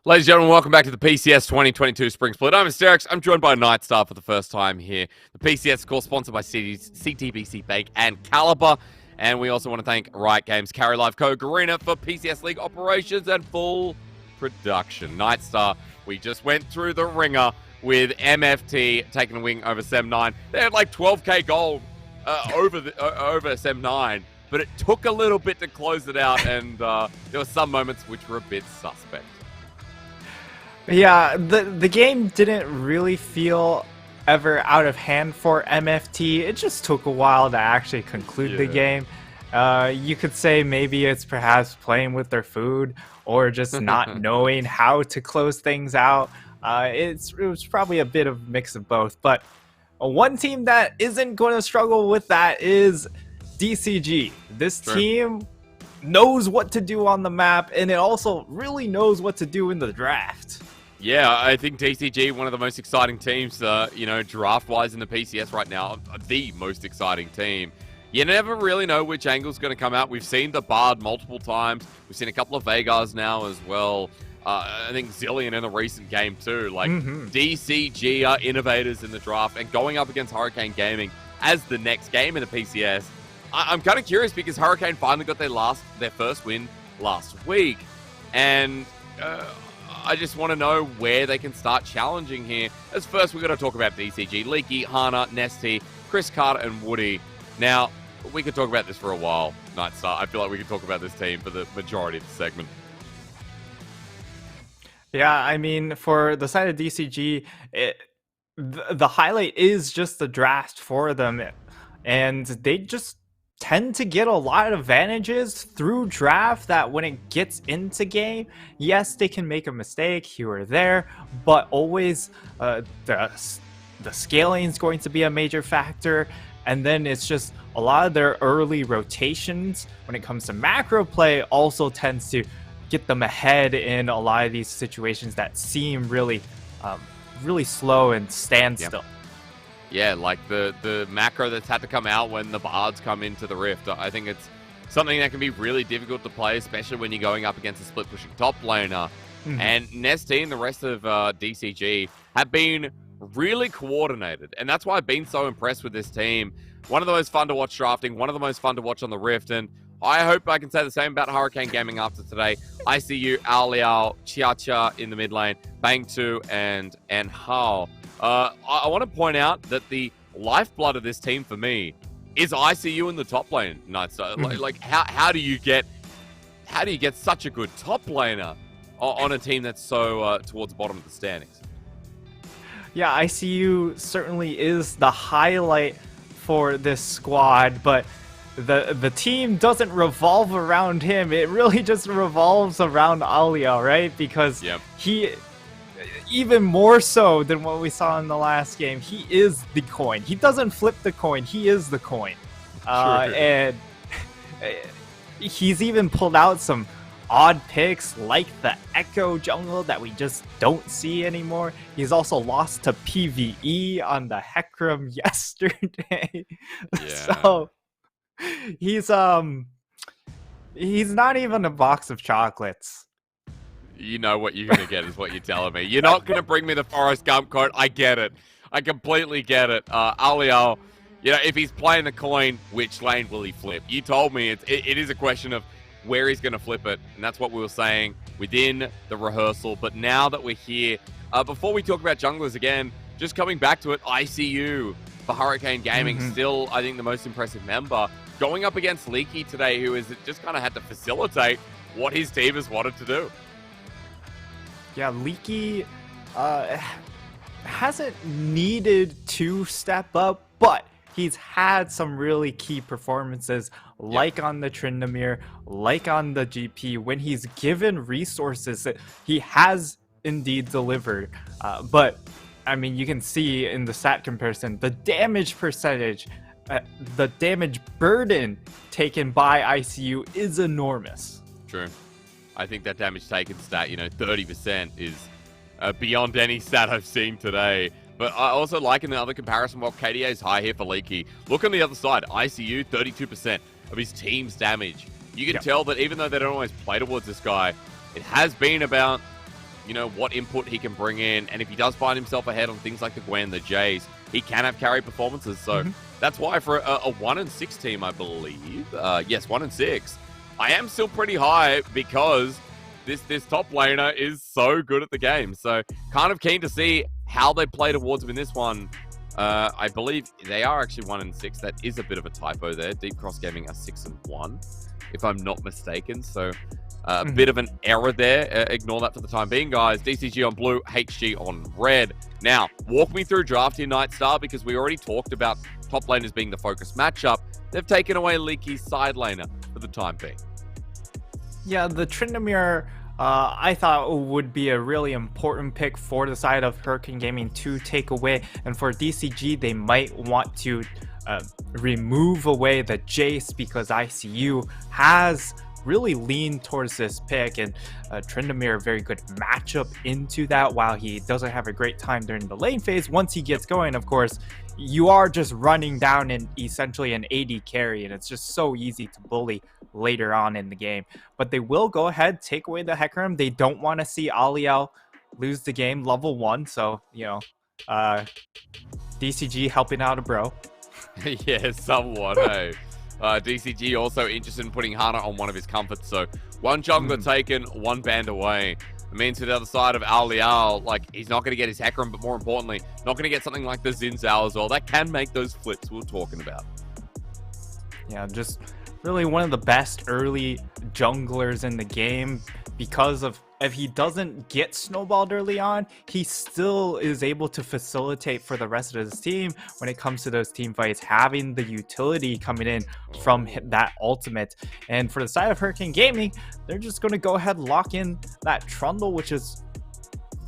Ladies and gentlemen, welcome back to the PCS 2022 Spring Split. I'm Mysterix. I'm joined by Nightstar for the first time here. The PCS, of course, sponsored by CTBC Bake and Caliber. And we also want to thank Riot Games, Carry Live Co, Garena for PCS League operations and full production. Nightstar, we just went through the ringer with MFT taking a wing over Sem9. They had like 12k gold over Sem9, but it took a little bit to close it out, and there were some moments which were a bit suspect. Yeah, the game didn't really feel ever out of hand for MFT. It just took a while to actually conclude the game. You could say maybe it's perhaps playing with their food or just not knowing how to close things out. It was probably a bit of a mix of both. But one team that isn't going to struggle with that is DCG. This team knows what to do on the map, and it also really knows what to do in the draft. Yeah, I think DCG, one of the most exciting teams, draft-wise in the PCS right now, the most exciting team. You never really know which angle's going to come out. We've seen the Bard multiple times. We've seen a couple of Vegars now as well. I think Zillion in the recent game too. Like, DCG are innovators in the draft, and going up against Hurricane Gaming as the next game in the PCS, I'm kind of curious because Hurricane finally got their first win last week, and I just want to know where they can start challenging here. As first, we're going to talk about DCG. Leaky, Hana, Nesty, Chris Carter, and Woody. Now, we could talk about this for a while, Nightstar. I feel like we could talk about this team for the majority of the segment. Yeah, I mean, for the side of DCG, the highlight is just the draft for them. And they just tend to get a lot of advantages through draft that when it gets into game, yes, they can make a mistake here or there, but always the scaling is going to be a major factor. And then it's just a lot of their early rotations when it comes to macro play also tends to get them ahead in a lot of these situations that seem really slow and standstill. Yeah, like the macro that's had to come out when the Bards come into the Rift. I think it's something that can be really difficult to play, especially when you're going up against a split-pushing top laner. And Nesty and the rest of DCG have been really coordinated, and that's why I've been so impressed with this team. One of the most fun to watch drafting, one of the most fun to watch on the Rift, and I hope I can say the same about Hurricane Gaming after today. ICU, Aliao, Chia in the mid lane, Bang2, and Hao. I want to point out that the lifeblood of this team for me is ICU in the top lane, Nightstar. Like how do you get such a good top laner on a team that's so towards the bottom of the standings? Yeah, ICU certainly is the highlight for this squad, but the team doesn't revolve around him. It really just revolves around Aliao, right? Because he, even more so than what we saw in the last game, he is the coin. He doesn't flip the coin, he is the coin. And he's even pulled out some odd picks like the Echo jungle that we just don't see anymore. He's also lost to PvE on the Hecarim yesterday. So he's not even a box of chocolates. You know what you're gonna get is what you're telling me. You're not gonna bring me the Forrest Gump quote. I get it. I completely get it. Aliao, if he's playing the coin, which lane will he flip? You told me it is a question of where he's gonna flip it, and that's what we were saying within the rehearsal. But now that we're here, before we talk about junglers again, just coming back to it, ICU for Hurricane Gaming, still I think the most impressive member, going up against Leaky today, who has just kind of had to facilitate what his team has wanted to do. Yeah, Leaky hasn't needed to step up, but he's had some really key performances, like on the Tryndamere, like on the GP. When he's given resources, he has indeed delivered. But, I mean, you can see in the stat comparison, the damage percentage, the damage burden taken by ICU is enormous. True. I think that damage taken stat, 30% is beyond any stat I've seen today. But I also like in the other comparison, while KDA is high here for Leaky, look on the other side. ICU, 32% of his team's damage. You can tell that even though they don't always play towards this guy, it has been about you know, what input he can bring in. And if he does find himself ahead on things like the Gwen, the Jays, he can have carry performances. So that's why for a 1-6 team, I believe, yes, 1-6, I am still pretty high because this top laner is so good at the game. So kind of keen to see how they play towards him in this one. I believe they are actually 1-6. That is a bit of a typo there. Deep Cross Gaming are 6-1, if I'm not mistaken. So a bit of an error there. Ignore that for the time being, guys. DCG on blue, HG on red. Now, walk me through draft here, Nightstar, because we already talked about top laners being the focus matchup. They've taken away Leaky's side laner for the time being. Yeah, the Tryndamere, I thought would be a really important pick for the side of Hurricane Gaming to take away. And for DCG, they might want to remove away the Jace because ICU has really leaned towards this pick, and Tryndamere, a very good matchup into that. While he doesn't have a great time during the lane phase, once he gets going, of course, you are just running down in essentially an AD carry, and it's just so easy to bully later on in the game. But they will go ahead, take away the Hecarim. They don't want to see Aliel lose the game level 1, so, you know, DCG helping out a bro. Yeah, somewhat, hey. DCG also interested in putting Hana on one of his comforts, so one jungler taken, one banned away. It means to the other side of Aliel, like, he's not going to get his Hecarim, but more importantly, not going to get something like the Xin Zhao as well. That can make those flips we were talking about. Yeah, just really one of the best early junglers in the game because of if he doesn't get snowballed early on, he still is able to facilitate for the rest of his team when it comes to those team fights, having the utility coming in from that ultimate. And for the side of Hurricane Gaming, they're just going to go ahead and lock in that Trundle, which is,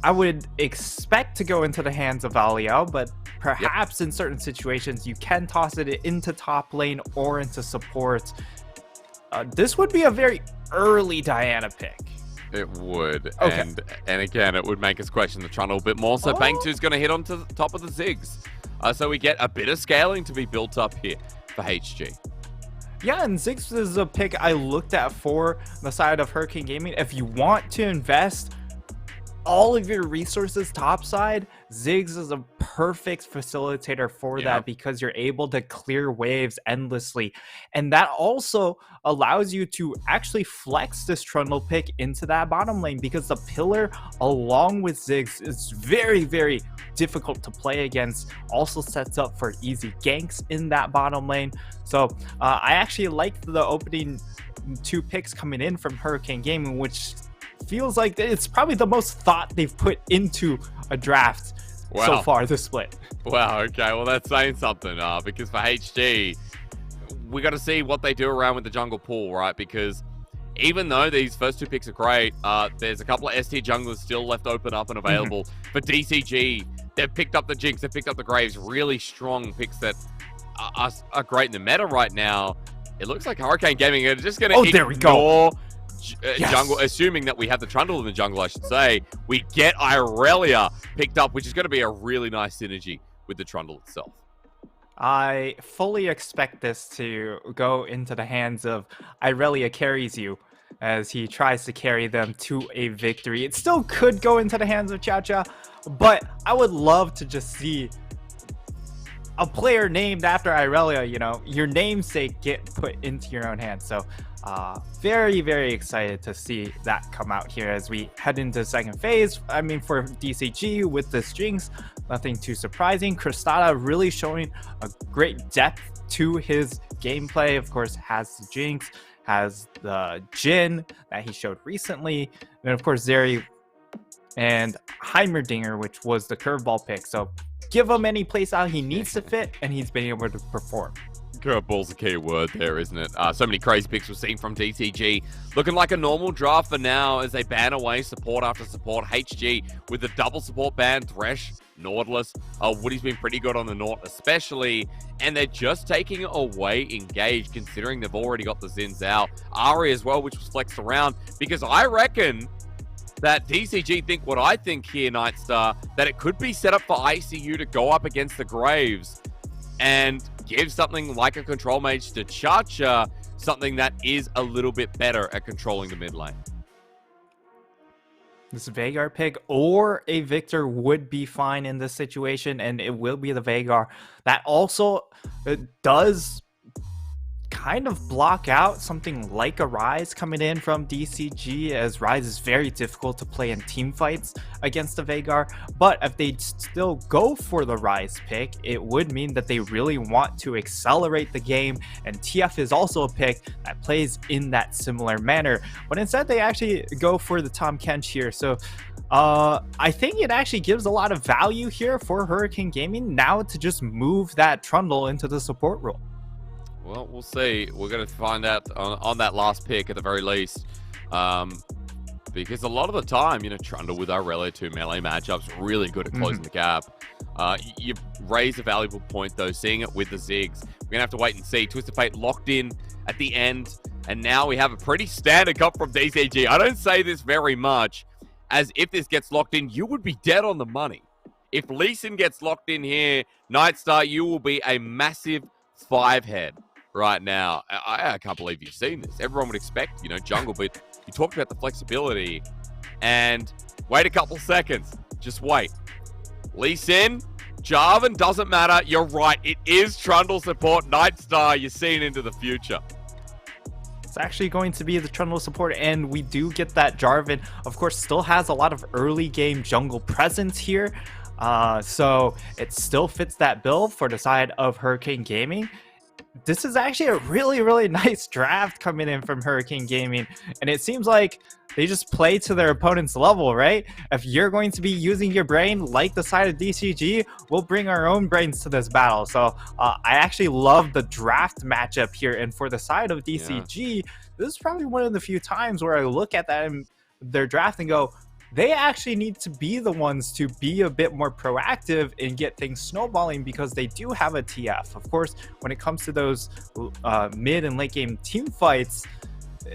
I would expect to go into the hands of Aliel, but perhaps in certain situations you can toss it into top lane or into support. This would be a very early Diana pick. It would. Okay. And again, it would make us question the Trundle a bit more. So Bang 2 is going to hit onto the top of the Ziggs. So we get a bit of scaling to be built up here for HG. Yeah, and Ziggs is a pick I looked at for the side of Hurricane Gaming. If you want to invest all of your resources topside, Ziggs is a perfect facilitator for that because you're able to clear waves endlessly. And that also allows you to actually flex this Trundle pick into that bottom lane because the pillar along with Ziggs is very, very difficult to play against. Also sets up for easy ganks in that bottom lane. So I actually liked the opening 2 picks coming in from Hurricane Gaming, which feels like it's probably the most thought they've put into a draft so far this split. Wow, okay, well that's saying something because for HG, we got to see what they do around with the jungle pool, right? Because even though these first 2 picks are great, there's a couple of S-tier junglers still left open up and available. For DCG, they've picked up the Jinx, they've picked up the Graves, really strong picks that are great in the meta right now. It looks like Hurricane Gaming are just going to ignore jungle, assuming that we have the Trundle in the jungle, I should say. We get Irelia picked up, which is going to be a really nice synergy with the Trundle itself. I fully expect this to go into the hands of Irelia carries you as he tries to carry them to a victory. It still could go into the hands of Chow Chow, but I would love to just see a player named after Irelia, you know, your namesake get put into your own hands. So very, very excited to see that come out here as we head into the second phase. I mean, for DCG with this Jinx, nothing too surprising. Cristata really showing a great depth to his gameplay. Of course, has the Jinx, has the Jhin that he showed recently, and of course Zeri and Heimerdinger, which was the curveball pick. So give him any place out he needs to fit, and he's been able to perform. Curveball's a key word there, isn't it? So many crazy picks we've seen from DCG. Looking like a normal draft for now as they ban away support after support. HG with the double support ban, Thresh, Nautilus. Woody's been pretty good on the Naut especially. And they're just taking away Engage, considering they've already got the Xin Zhao. Ari as well, which was flexed around. Because I reckon that DCG think what I think here, Nightstar, that it could be set up for ICU to go up against the Graves and give something like a control mage to Chacha, something that is a little bit better at controlling the mid lane. This Veigar pick or a Victor would be fine in this situation, and it will be the Veigar. That also does kind of block out something like a Rise coming in from DCG, as Rise is very difficult to play in team fights against the Veigar. But if they still go for the Rise pick, it would mean that they really want to accelerate the game, and TF is also a pick that plays in that similar manner. But instead they actually go for the Tahm Kench here, so I think it actually gives a lot of value here for Hurricane Gaming now to just move that Trundle into the support role. Well, we'll see. We're going to find out on that last pick at the very least. Because a lot of the time, Trundle with Aurelia 2 melee matchups, really good at closing the gap. You raise a valuable point, though, seeing it with the Ziggs. We're going to have to wait and see. Twisted Fate locked in at the end, and now we have a pretty standard comp from DCG. I don't say this very much, as if this gets locked in, you would be dead on the money. If Lee Sin gets locked in here, Nightstar, you will be a massive 5-head. Right now, I can't believe you've seen this. Everyone would expect, jungle, but you talked about the flexibility. And wait a couple seconds. Just wait. Lee Sin, Jarvan, doesn't matter. You're right. It is Trundle support. Nightstar, you're seeing into the future. It's actually going to be the Trundle support, and we do get that Jarvan, of course, still has a lot of early game jungle presence here. So it still fits that build for the side of Hurricane Gaming. This is actually a really, really nice draft coming in from Hurricane Gaming, and it seems like they just play to their opponent's level, right? If you're going to be using your brain like the side of DCG, we'll bring our own brains to this battle. So I actually love the draft matchup here, and for the side of DCG, this is probably one of the few times where I look at that and their draft and go, they actually need to be the ones to be a bit more proactive and get things snowballing, because they do have a TF. Of course, when it comes to those mid and late game team fights,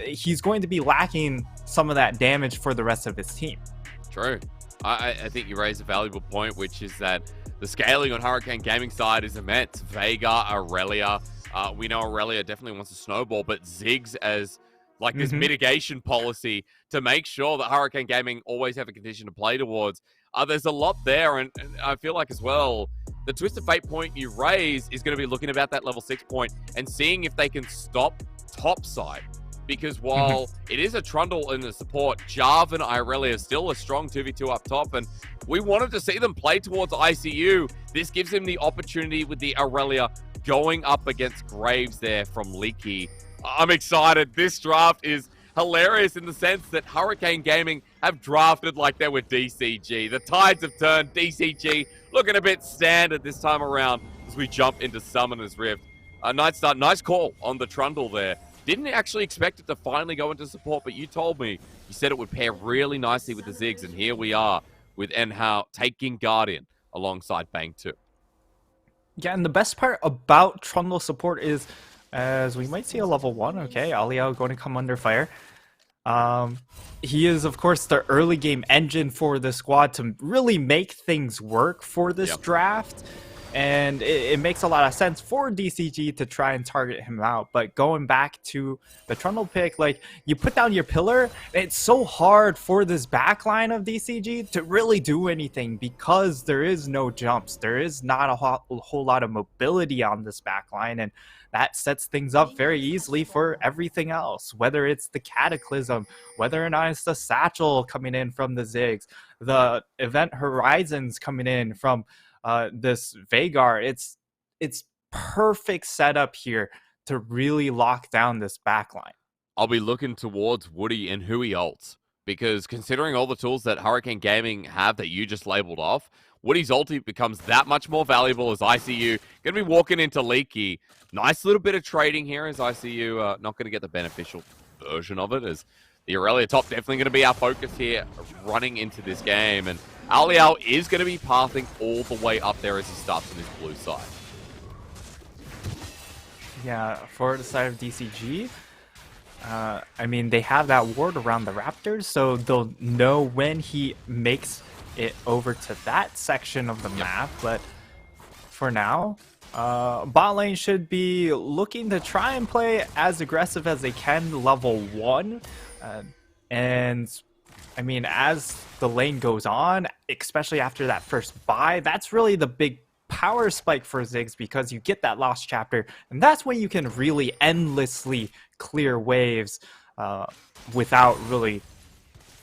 he's going to be lacking some of that damage for the rest of his team. True. I think you raise a valuable point, which is that the scaling on Hurricane Gaming side is immense. Veigar, Aurelia. We know Aurelia definitely wants to snowball, but Ziggs as like this mitigation policy to make sure that Hurricane Gaming always have a condition to play towards. There's a lot there, and I feel like as well, the Twisted Fate point you raise is going to be looking about that level 6 point and seeing if they can stop topside. Because while it is a Trundle in the support, Jarvan, Aurelia is still a strong 2v2 up top, and we wanted to see them play towards ICU. This gives him the opportunity with the Aurelia going up against Graves there from Leaky. I'm excited. This draft is hilarious in the sense that Hurricane Gaming have drafted like they were DCG. The tides have turned. DCG looking a bit standard this time around as we jump into Summoner's Rift. Nightstar, nice call on the Trundle there. Didn't actually expect it to finally go into support, but you told me, you said it would pair really nicely with the Ziggs, and here we are with Enhao taking Guardian alongside Bang 2. Yeah, and the best part about Trundle support is, as we might see a level 1, okay, Aliao going to come under fire. He is, of course, the early game engine for the squad to really make things work for this draft. And it makes a lot of sense for DCG to try and target him out. But going back to the Trundle pick, like, you put down your pillar, it's so hard for this backline of DCG to really do anything because there is no jumps. There is not a whole lot of mobility on this backline, and that sets things up very easily for everything else, whether it's the Cataclysm, whether or not it's the Satchel coming in from the Ziggs, the Event Horizons coming in from this Veigar. It's perfect setup here to really lock down this backline. I'll be looking towards Woody and who he ults, because considering all the tools that Hurricane Gaming have that you just labeled off, Woody's ulti becomes that much more valuable as ICU going to be walking into Leaky. Nice little bit of trading here as ICU not going to get the beneficial version of it, as the Aurelia top definitely going to be our focus here running into this game. And Aliao is going to be pathing all the way up there as he starts on his blue side. Yeah, for the side of DCG, I mean, they have that ward around the Raptors, so they'll know when he makes it over to that section of the map. But for now, bot lane should be looking to try and play as aggressive as they can level 1. And I mean, as the lane goes on, especially after that first buy, that's really the big power spike for Ziggs because you get that lost chapter, and that's when you can really endlessly clear waves without really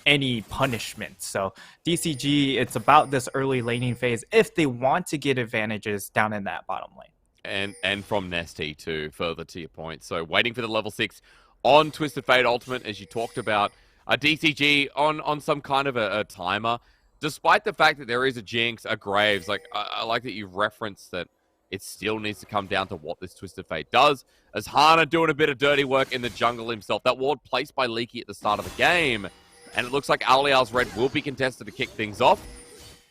any punishment. So DCG, it's about this early laning phase if they want to get advantages down in that bottom lane. And from Nesty too, further to your point. So waiting for the level 6 on Twisted Fate Ultimate, as you talked about. DCG on some kind of a timer. Despite the fact that there is a Jinx, a Graves, like I like that you referenced that it still needs to come down to what this Twisted Fate does. As Hana doing a bit of dirty work in the jungle himself. That ward placed by Leaky at the start of the game. And it looks like Alial's red will be contested to kick things off.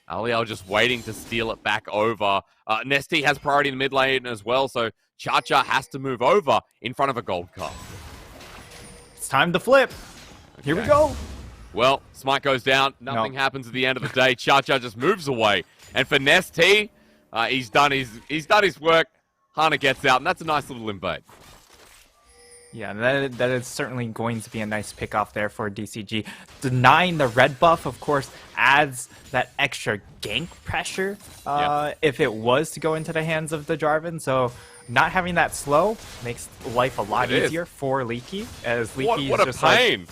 Alial just waiting to steal it back over. Nesty has priority in the mid lane as well, so Cha-Cha has to move over in front of a gold card. It's time to flip. Okay. Here we go. Well, Smite goes down. Nothing happens at the end of the day. Cha-Cha just moves away. And for Nesty, he's done his work. Hana gets out, and that's a nice little invade. Yeah, that is certainly going to be a nice pick-off there for DCG. Denying the red buff, of course, adds that extra gank pressure if it was to go into the hands of the Jarvan. So not having that slow makes life a lot easier for Leaky. As Leaky what a just pain! Like,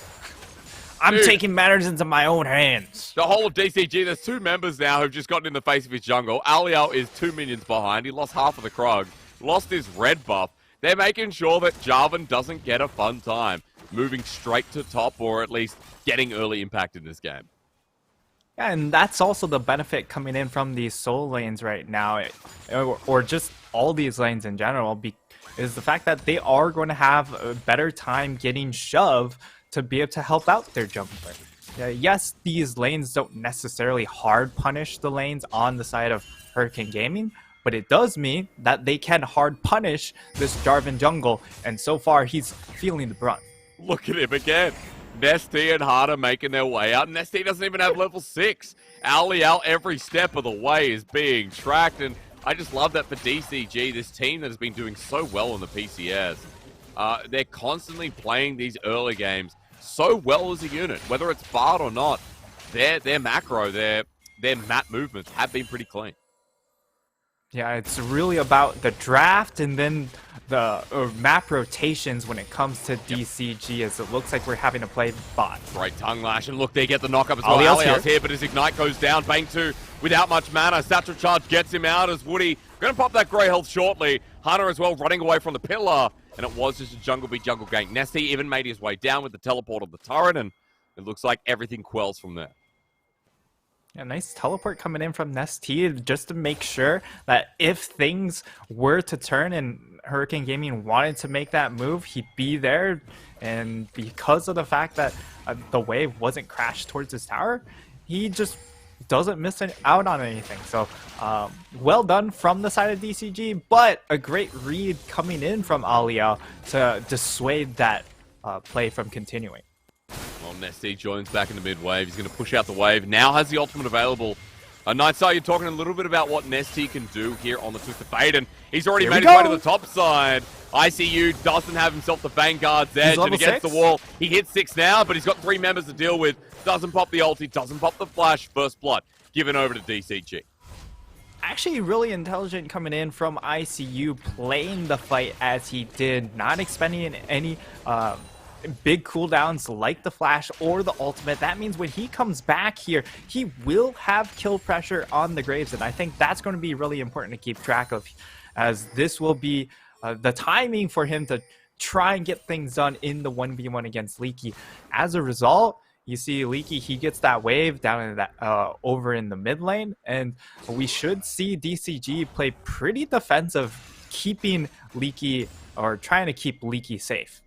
I'm taking matters into my own hands. The whole of DCG, there's 2 members now who've just gotten in the face of his jungle. Alial is 2 minions behind. He lost half of the Krug, lost his red buff. They're making sure that Jarvan doesn't get a fun time, moving straight to top or at least getting early impact in this game. Yeah, and that's also the benefit coming in from these soul lanes right now, or just all these lanes in general, is the fact that they are going to have a better time getting shove to be able to help out their jungler. Yes, these lanes don't necessarily hard punish the lanes on the side of Hurricane Gaming, but it does mean that they can hard punish this Jarvan jungle, and so far he's feeling the brunt. Look at him again. Nesty and Hana making their way out. Nesty doesn't even have level 6. Alial every step of the way is being tracked, and I just love that for DCG, this team that has been doing so well in the PCS. They're constantly playing these early games so well as a unit, whether it's Bard or not. Their macro, their map movements have been pretty clean. Yeah, it's really about the draft and then the map rotations when it comes to DCG, as it looks like we're having to play bot. Great tongue lash, and look, they get the knockup as well. Alial's here, but his Ignite goes down. Bang 2 without much mana. Satchel Charge gets him out as Woody going to pop that Grey Health shortly. Hana as well running away from the pillar, and it was just a jungle beat jungle gank. Nesty even made his way down with the teleport of the turret, and it looks like everything quells from there. Yeah, nice teleport coming in from Nesty just to make sure that if things were to turn and Hurricane Gaming wanted to make that move, he'd be there. And because of the fact that the wave wasn't crashed towards his tower, he just doesn't miss out on anything. So well done from the side of DCG, but a great read coming in from Alial to dissuade that play from continuing. Well, Nesty joins back in the mid wave. He's going to push out the wave. Now has the ultimate available. Nightstar, you're talking a little bit about what Nesty can do here on the Twisted Fate, and he's already made his way to the top side. ICU doesn't have himself the Vanguard's edge, and against the wall. He hits 6 now, but he's got 3 members to deal with. Doesn't pop the ulti, doesn't pop the flash. First blood given over to DCG. Actually really intelligent coming in from ICU, playing the fight as he did, not expending any big cooldowns like the flash or the ultimate. That means when he comes back here, he will have kill pressure on the Graves, and I think that's going to be really important to keep track of, as this will be the timing for him to try and get things done in the 1v1 against Leaky. As a result, you see Leaky, he gets that wave down in that over in the mid lane, and we should see DCG play pretty defensive, keeping Leaky, or trying to keep Leaky safe.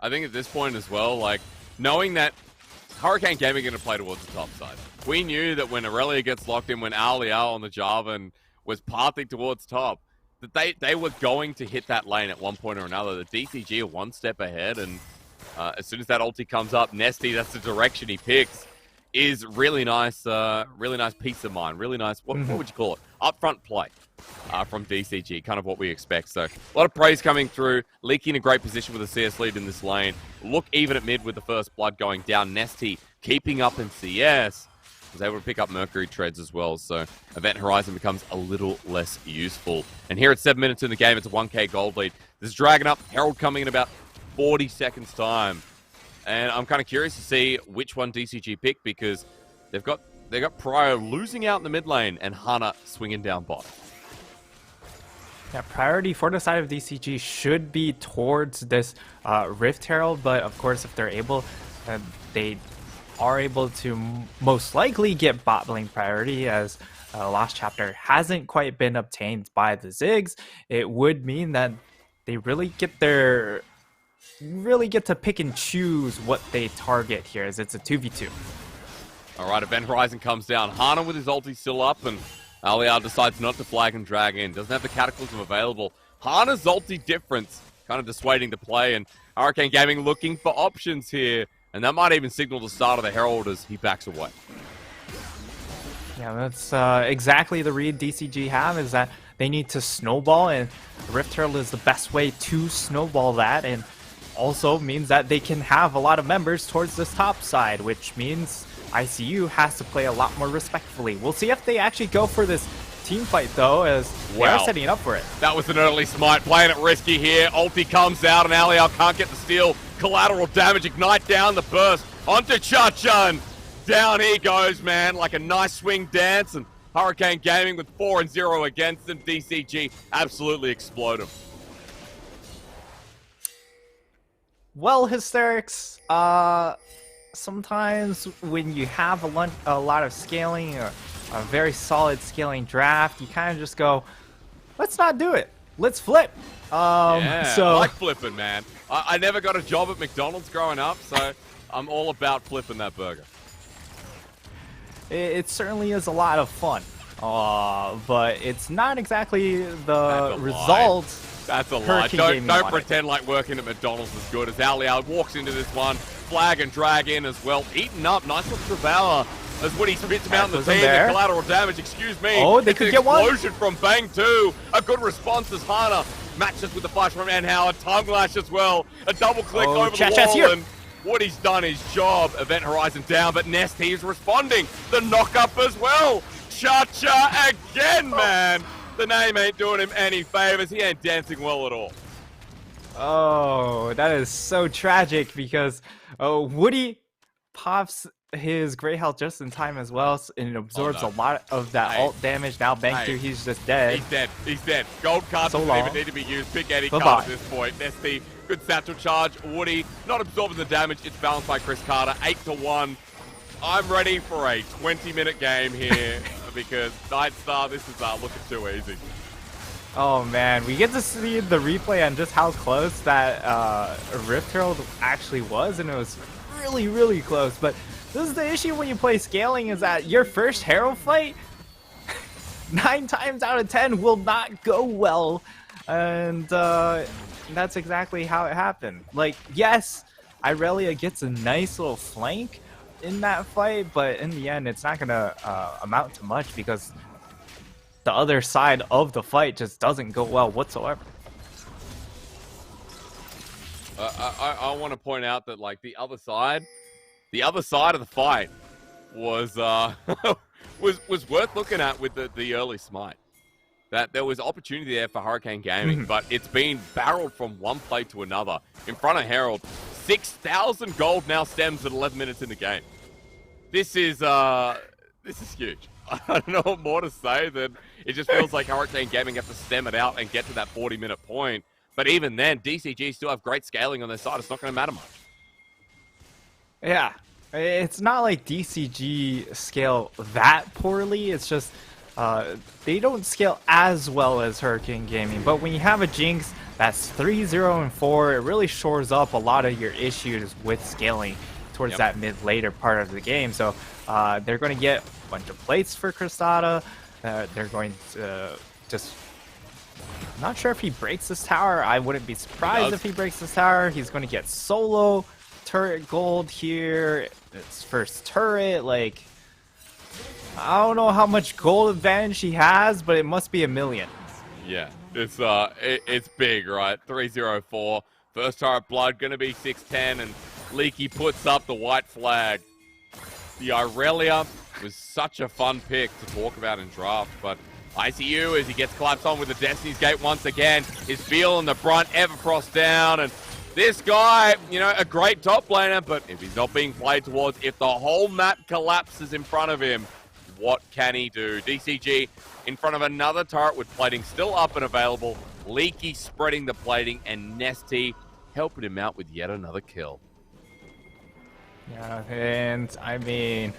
I think at this point as well, like, knowing that Hurricane Gaming are going to play towards the top side. We knew that when Aurelia gets locked in, when Alial on the Jarvan was pathing towards top, that they were going to hit that lane at one point or another. The DCG are 1 step ahead, and as soon as that ulti comes up, Nesty, that's the direction he picks. is really nice peace of mind. Really nice, what would you call it? Upfront play from DCG, kind of what we expect. So a lot of praise coming through. Leaky in a great position with a CS lead in this lane. Look even at mid with the first blood going down. Nesty keeping up in CS. Was able to pick up Mercury treads as well, so Event Horizon becomes a little less useful. And here at 7 minutes in the game, it's a 1k gold lead. This is Dragon up, Herald coming in about 40 seconds time. And I'm kind of curious to see which one DCG pick, because they've got Pryor losing out in the mid lane and Hana swinging down bot. Yeah, priority for the side of DCG should be towards this Rift Herald, but of course if they're able, they are able to most likely get bot lane priority, as last chapter hasn't quite been obtained by the Ziggs. It would mean that they really get to pick and choose what they target here, as it's a 2v2. Alright, Event Horizon comes down. Hana with his ulti still up, and Aliar decides not to flag and drag in. Doesn't have the Cataclysm available. Hana's ulti difference kind of dissuading to play, and Hurricane Gaming looking for options here. And that might even signal the start of the Herald as he backs away. Yeah, that's exactly the read DCG have, is that they need to snowball, and Rift Herald is the best way to snowball that, and also means that they can have a lot of members towards this top side, which means ICU has to play a lot more respectfully. We'll see if they actually go for this team fight, though, as they are setting up for it. That was an early smite, playing it risky here. Ulti comes out, and Aliar can't get the steal. Collateral damage, ignite down the burst onto Cha-Chun. Down he goes, man, like a nice swing dance, and Hurricane Gaming with 4-0 against them. DCG absolutely explode him. Well, Hysterics, sometimes when you have a lot of scaling, or a very solid scaling draft, you kind of just go, let's not do it. Let's flip. Yeah, so I like flipping, man. I never got a job at McDonald's growing up, so I'm all about flipping that burger. It certainly is a lot of fun, but it's not exactly the result. That's a lie. Don't pretend like working at McDonald's is good, as Aliar walks into this one, flag and drag in as well. Eaten up, nice little Travala as Woody spits him out in the team. The collateral damage, excuse me. Oh, they could get one. Explosion from Bang 2. A good response as Hana matches with the flash from Howard. Time Glash as well. A double click over the wall. Here. And Woody's done his job. Event Horizon down, but Nesty is responding. The knock up as well. Cha-Cha again, man. The name ain't doing him any favors. He ain't dancing well at all. Oh, that is so tragic, because Woody pops his great health just in time as well, and absorbs a lot of that ult damage. Now Bang 2, he's just dead. He's dead. He's dead. Gold card doesn't even need to be used. Pick any card at this point. Nesty, good satchel charge. Woody not absorbing the damage. It's balanced by Chris Carter. 8-1. I'm ready for a 20-minute game here because Nightstar, this is looking too easy. Oh man, we get to see the replay on just how close that Rift Herald actually was, and it was really, really close. But this is the issue when you play scaling, is that your first Herald fight, 9 times out of 10 will not go well. And that's exactly how it happened. Like, yes, Irelia gets a nice little flank in that fight, but in the end, it's not going to amount to much, because the other side of the fight just doesn't go well whatsoever. I want to point out that, like, the other side of the fight was was worth looking at with the early smite. That there was opportunity there for Hurricane Gaming, but it's been barreled from one play to another. In front of Herald, 6,000 gold now stems at 11 minutes in the game. This is huge. I don't know what more to say than it just feels like Hurricane Gaming have to stem it out and get to that 40-minute point. But even then, DCG still have great scaling on their side. It's not going to matter much. Yeah, it's not like DCG scale that poorly. It's just they don't scale as well as Hurricane Gaming. But when you have a Jinx that's 3-0 and 4, it really shores up a lot of your issues with scaling towards that mid-later part of the game. So they're going to get a bunch of plates for Cristata. They're going to just... I'm not sure if he breaks this tower. I wouldn't be surprised if he breaks this tower. He's going to get solo. turret gold here. Its first turret, like, I don't know how much gold advantage he has, but it must be 1,000,000. Yeah, it's big, right? 304. First turret blood gonna be 610, and Leaky puts up the white flag. The Irelia was such a fun pick to talk about in draft, but ICU, as he gets collapsed on with the Destiny's Gate once again, is feeling the brunt. Everfrost down, and this guy, you know, a great top laner, but if he's not being played towards, if the whole map collapses in front of him, what can he do? DCG in front of another turret with plating still up and available. Leaky spreading the plating, and Nesty helping him out with yet another kill. Yeah, and I mean,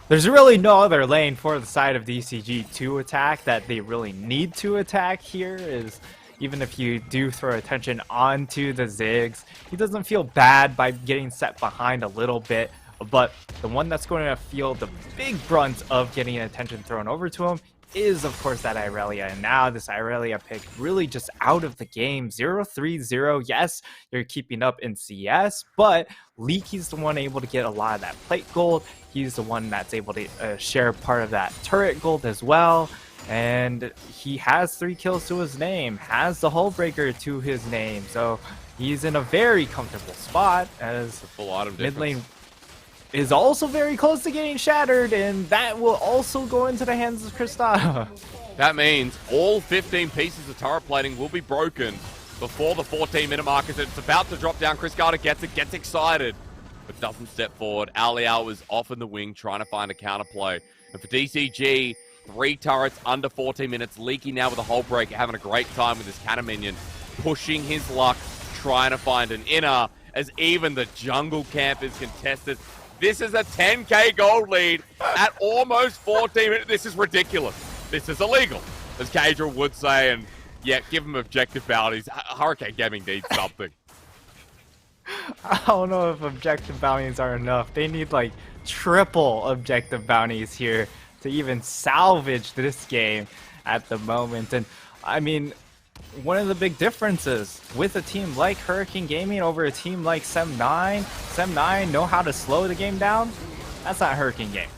there's really no other lane for the side of DCG to attack that they really need to attack here. Is even if you do throw attention onto the Ziggs, he doesn't feel bad by getting set behind a little bit, but the one that's going to feel the big brunt of getting attention thrown over to him is, of course, that Irelia. And now this Irelia pick really just out of the game. 0-3-0. Yes, you're keeping up in CS, but Leaky's the one able to get a lot of that plate gold. He's the one that's able to share part of that turret gold as well. And he has 3 kills to his name, has the hull breaker to his name. So he's in a very comfortable spot as the full item mid lane difference is also very close to getting shattered, and that will also go into the hands of Kristana. That means all 15 pieces of turret plating will be broken before the 14-minute mark, as it's about to drop down. Kristana gets it, gets excited, but doesn't step forward. Aliao is off in the wing trying to find a counterplay. And for DCG, 3 turrets under 14 minutes. Leaky now with a hull break, having a great time with his cannon minion, pushing his luck, trying to find an inner, as even the jungle camp is contested. This is a 10k gold lead at almost 14 minutes. This is ridiculous. This is illegal, as Kadra would say, and yeah, give him objective bounties. Hurricane Gaming needs something. I don't know if objective bounties are enough. They need like triple objective bounties here to even salvage this game at the moment. And I mean, one of the big differences with a team like Hurricane Gaming over a team like Sem9, Sem9 know how to slow the game down. That's not Hurricane Gaming.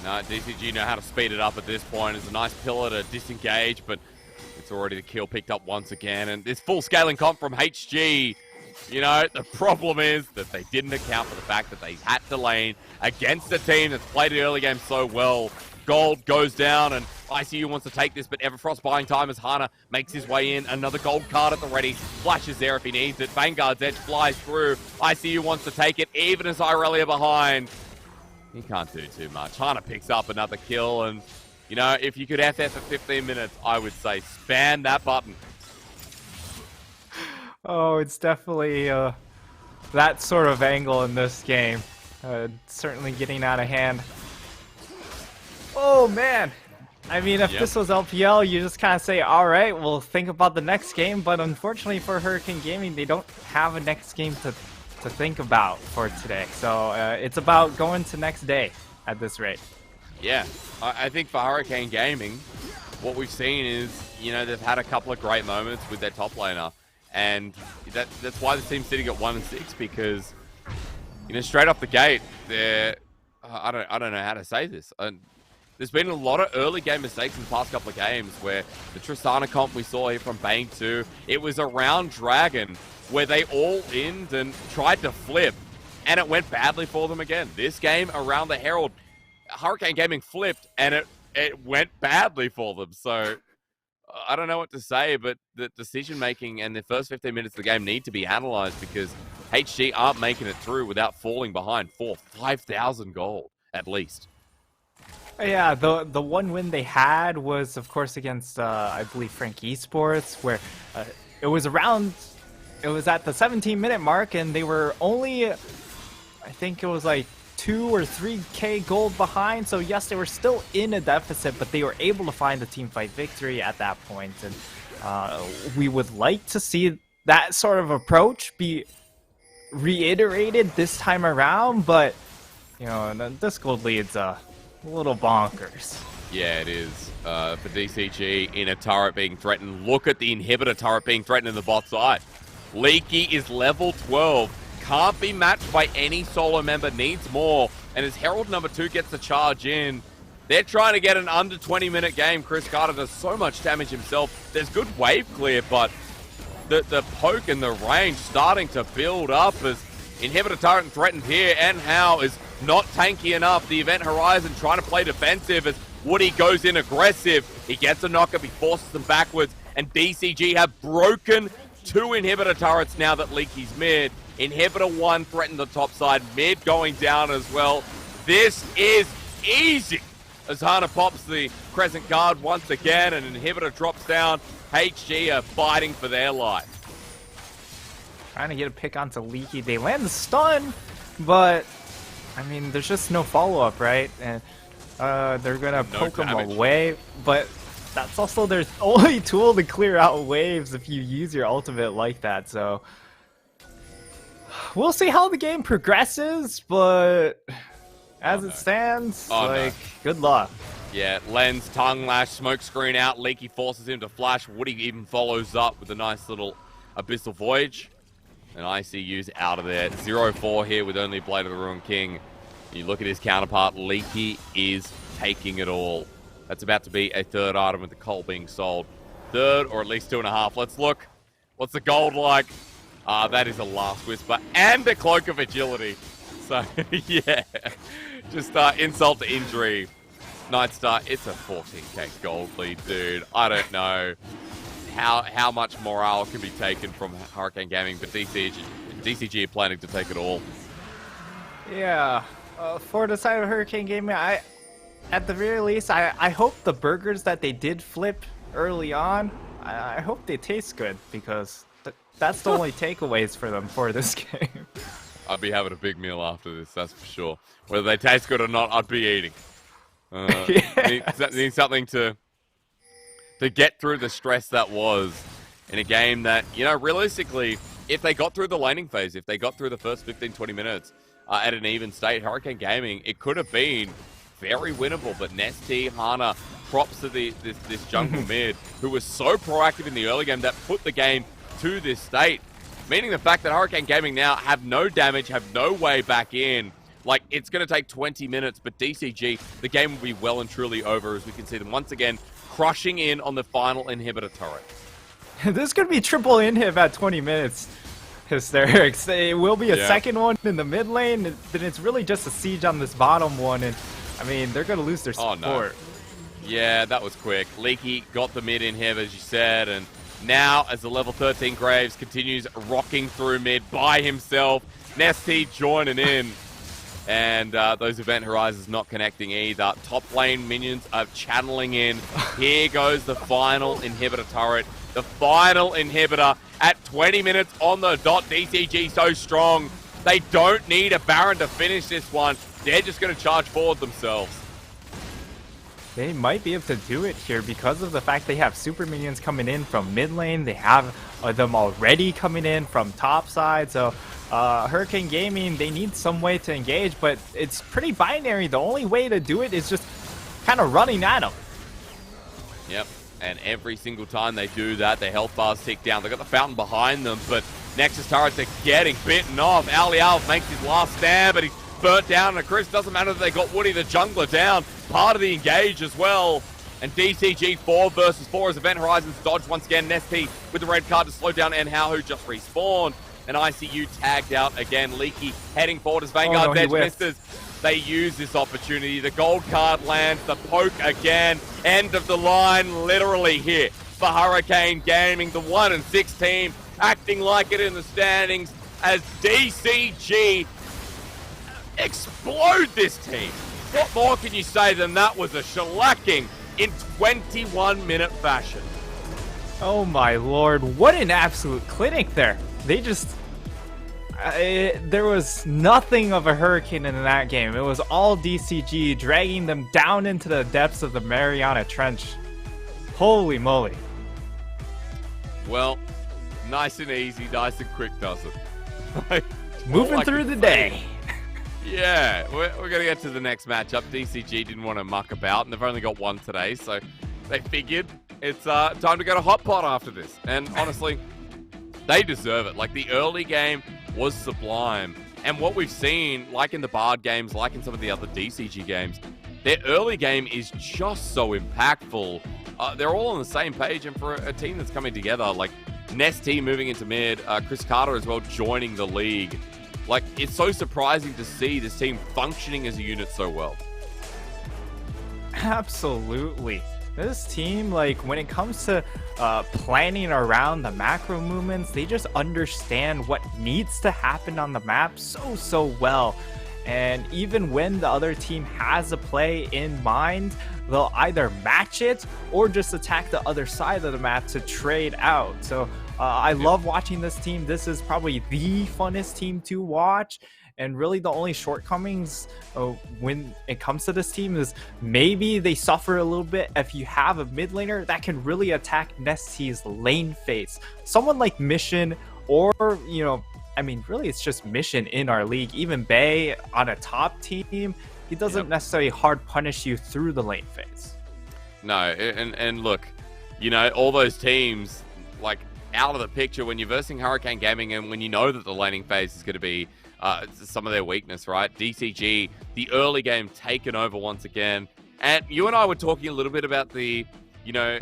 No, DCG know how to speed it up at this point. It's a nice pillar to disengage, but it's already the kill picked up once again. And this full scaling comp from HG, you know, the problem is that they didn't account for the fact that they had to lane against a team that's played the early game so well. Gold goes down, and ICU wants to take this, but Everfrost buying time as Hana makes his way in. Another gold card at the ready. Flashes there if he needs it. Vanguard's edge flies through. ICU wants to take it, even as Irelia behind. He can't do too much. Hana picks up another kill, and, you know, if you could FF at 15 minutes, I would say spam that button. Oh, it's definitely that sort of angle in this game. Certainly getting out of hand. Oh, man. I mean, if this was LPL, you just kind of say, all right, we'll think about the next game. But unfortunately for Hurricane Gaming, they don't have a next game to think about for today. So it's about going to next day at this rate. Yeah, I think for Hurricane Gaming, what we've seen is, you know, they've had a couple of great moments with their top laner. And that's why the team's sitting at 1-6, because, you know, straight off the gate, they're... I don't know how to say this. There's been a lot of early game mistakes in the past couple of games where the Tristana comp we saw here from Bang 2, it was around Dragon where they all inned and tried to flip, and it went badly for them again. This game around the Herald, Hurricane Gaming flipped, and it went badly for them. So I don't know what to say, but the decision-making and the first 15 minutes of the game need to be analyzed, because HG aren't making it through without falling behind for 5,000 gold, at least. Yeah, the one win they had was, of course, against, I believe, Frank Esports, where it was at the 17-minute mark, and they were only, I think it was like 2 or 3k gold behind. So yes, they were still in a deficit, but they were able to find the team fight victory at that point. And we would like to see that sort of approach be reiterated this time around, but, you know, this gold lead's a little bonkers. Yeah, it is. For DCG in a turret being threatened. Look at the inhibitor turret being threatened in the bot side. Leaky is level 12. can't be matched by any solo member, needs more. And as Herald number 2 gets the charge in, they're trying to get an under 20-minute game. Chris Carter does so much damage himself. There's good wave clear, but the poke and the range starting to build up as Inhibitor Turret threatened here. And How is not tanky enough. The Event Horizon trying to play defensive as Woody goes in aggressive. He gets a knockup, he forces them backwards, and DCG have broken 2 Inhibitor turrets now that Leaky's mid. Inhibitor 1 threatened the top side, mid going down as well. This is easy as Hana pops the Crescent Guard once again, and Inhibitor drops down. HG are fighting for their life. Trying to get a pick onto Leaky. They land the stun, but I mean, there's just no follow-up, right? And they're gonna poke him away, but that's also their only tool to clear out waves if you use your ultimate like that. So we'll see how the game progresses, but as it stands, good luck. Yeah, Lens, tongue lash, smoke screen out. Leaky forces him to flash. Woody even follows up with a nice little Abyssal Voyage. And ICU's out of there. 0-4 here with only Blade of the Ruined King. You look at his counterpart, Leaky is taking it all. That's about to be a 3rd item with the coal being sold. 3rd, or at least 2.5. Let's look. What's the gold like? That is a Last Whisper and a Cloak of Agility. So, yeah. Just insult to injury. Nightstar, it's a 14k gold lead, dude. I don't know how much morale can be taken from Hurricane Gaming, but DCG are planning to take it all. Yeah, for the side of Hurricane Gaming, at the very least, I hope the burgers that they did flip early on, I hope they taste good, because that's the only takeaways for them for this game. I'd be having a big meal after this, that's for sure. Whether they taste good or not, I'd be eating. Need something to get through the stress that was in a game that, you know, realistically, if they got through the laning phase, if they got through the first 15-20 minutes at an even state, Hurricane Gaming, it could have been very winnable. But Nesty, Hana, props to this jungle mid who was so proactive in the early game that put the game to this state. Meaning the fact that Hurricane Gaming now have no damage, have no way back in. Like, it's going to take 20 minutes, but DCG, the game will be well and truly over as we can see them once again crushing in on the final Inhibitor turret. This could be triple inhib at 20 minutes. Hysterics. It will be a second one in the mid lane, then it's really just a siege on this bottom one, and I mean, they're going to lose their support. Oh, no. Yeah, that was quick. Leaky got the mid inhib, as you said, and now as the level 13 Graves continues rocking through mid by himself, Nesty joining in. And those Event Horizons not connecting either. Top lane minions are channeling in. Here goes the final Inhibitor turret. The final Inhibitor at 20 minutes on the dot. DCG so strong. They don't need a Baron to finish this one. They're just going to charge forward themselves. They might be able to do it here because of the fact they have super minions coming in from mid lane. They have them already coming in from top side. So Hurricane Gaming, they need some way to engage, but it's pretty binary. The only way to do it is just kind of running at them. Yep, and every single time they do that, their health bars tick down. They've got the fountain behind them, but Nexus turrets are getting bitten off. Ali Alf makes his last stand, but he's burnt down, and Chris, doesn't matter that they got Woody the jungler down, part of the engage as well. And DCG 4 versus 4 as Event Horizons dodge once again. Nesty with the red card to slow down and How, who just respawned. And ICU tagged out again. Leaky heading forward as Vanguard's edge misses. They use this opportunity. The gold card lands. The poke again. End of the line literally here for Hurricane Gaming. The 1-6 team acting like it in the standings as DCG explode this team. What more can you say than that was a shellacking in 21-minute fashion? Oh my lord, what an absolute clinic there. They just... there was nothing of a Hurricane in that game. It was all DCG dragging them down into the depths of the Mariana Trench. Holy moly. Well, nice and easy, nice and quick, does it? Moving through the day. Yeah, we're going to get to the next matchup. DCG didn't want to muck about, and they've only got one today, so they figured it's time to go to Hot Pot after this. And honestly, they deserve it. Like, the early game was sublime. And what we've seen, like in the Bard games, like in some of the other DCG games, their early game is just so impactful. They're all on the same page, and for a team that's coming together, like Nesty moving into mid, Chris Carter as well joining the league. Like, it's so surprising to see this team functioning as a unit so well. Absolutely. This team, like, when it comes to planning around the macro movements, they just understand what needs to happen on the map so well. And even when the other team has a play in mind, they'll either match it or just attack the other side of the map to trade out. So I love watching this team. This is probably the funnest team to watch. And really the only shortcomings when it comes to this team is maybe they suffer a little bit if you have a mid laner that can really attack Nesty's lane phase. Someone like Mission, or, you know, I mean, really it's just Mission in our league. Even Bay on a top team, he doesn't necessarily hard punish you through the lane phase. No, and look, you know, all those teams, like, out of the picture when you're versing Hurricane Gaming and when you know that the laning phase is going to be some of their weakness, right? DCG, the early game taken over once again. And you and I were talking a little bit about the, you know,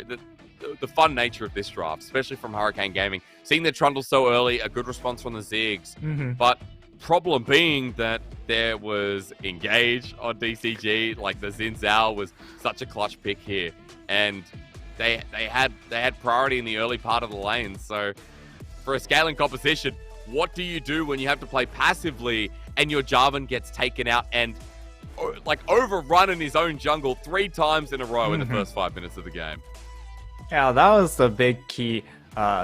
the fun nature of this draft, especially from Hurricane Gaming. Seeing the Trundle so early, a good response from the Ziggs. But problem being that there was Engage on DCG, like the Xin Zhao was such a clutch pick here. And they had priority in the early part of the lane. So for a scaling composition, what do you do when you have to play passively and your Jarvan gets taken out and like overrun in his own jungle 3 times in a row in the first 5 minutes of the game? Yeah, that was the big key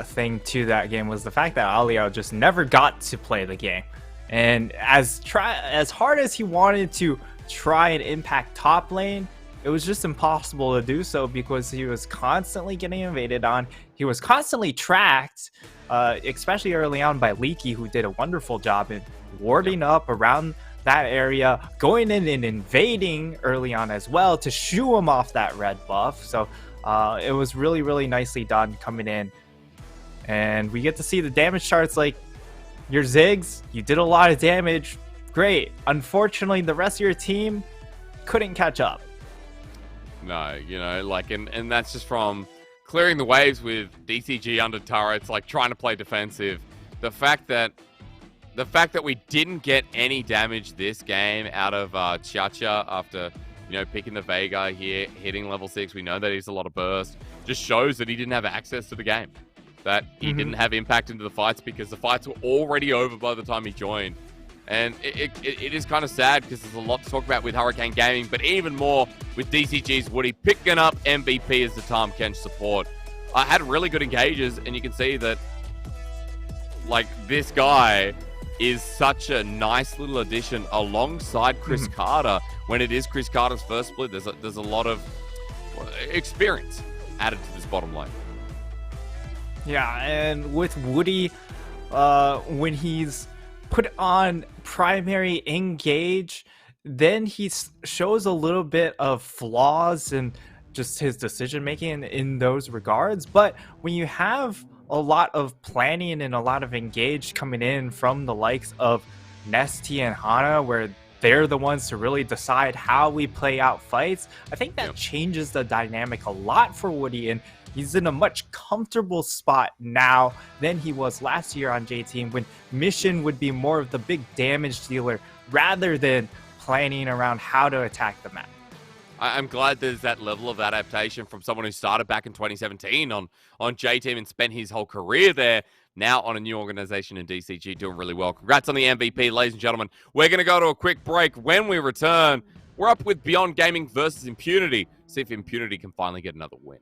thing to that game, was the fact that Alio just never got to play the game. And as hard as he wanted to try and impact top lane, it was just impossible to do so because he was constantly getting invaded on. He was constantly tracked, especially early on by Leaky, who did a wonderful job in warding up around that area, going in and invading early on as well to shoo him off that red buff. So it was really, really nicely done coming in. And we get to see the damage charts, like, your Ziggs, you did a lot of damage, great. Unfortunately, the rest of your team couldn't catch up. No, you know, like, and that's just from clearing the waves with DCG under turrets, like trying to play defensive. The fact that we didn't get any damage this game out of Chacha after, you know, picking the Veigar here, hitting level 6, we know that he's a lot of burst, just shows that he didn't have access to the game. That he didn't have impact into the fights because the fights were already over by the time he joined. And it is kind of sad because there's a lot to talk about with Hurricane Gaming, but even more with DCG's Woody picking up MVP as the Tahm Kench support. I had really good engages, and you can see that, like, this guy is such a nice little addition alongside Chris Carter. When it is Chris Carter's first split, there's a lot of experience added to this bottom lane. Yeah, and with Woody, when he's put on primary engage, then he shows a little bit of flaws in just his decision making in those regards. But when you have a lot of planning and a lot of engage coming in from the likes of Nesty and Hana, where they're the ones to really decide how we play out fights, I think that changes the dynamic a lot for Woody, and he's in a much comfortable spot now than he was last year on J-Team, when Mission would be more of the big damage dealer rather than planning around how to attack the map. I'm glad there's that level of adaptation from someone who started back in 2017 on J-Team and spent his whole career there, now on a new organization in DCG, doing really well. Congrats on the MVP, ladies and gentlemen. We're going to go to a quick break. When we return, we're up with Beyond Gaming versus Impunity. See if Impunity can finally get another win.